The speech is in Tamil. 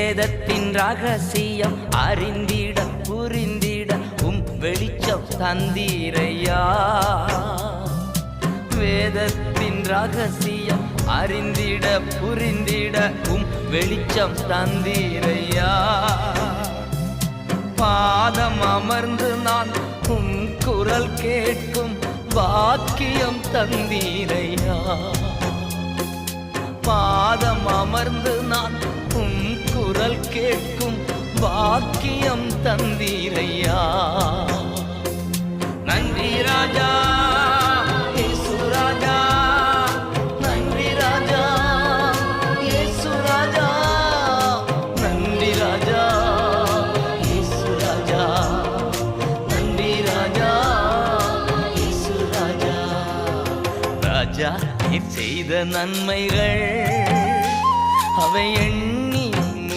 வேதத்தின் ரகசியம் அறிந்திட புரிந்திட வெளிச்சம் தந்தீரையா. வேதத்தின் ரகசியம் அறிந்திட புரிந்திட வெளிச்சம் தந்தீரையா. பாதம் அமர்ந்து நான் குரல் கேட்கும் பாக்கியம் தந்தீரையா. பாதம் அமர்ந்து நான் குரல் கேட்கும் பாக்கியம் தந்தீரையா. நன்றி ராஜா இயேசு ராஜா, நன்றி ராஜா இயேசு ராஜா, நன்றி ராஜா இயேசு ராஜா, நன்றி ராஜா இயேசு ராஜா. ராஜா நீர் செய்த நன்மைகள் அவை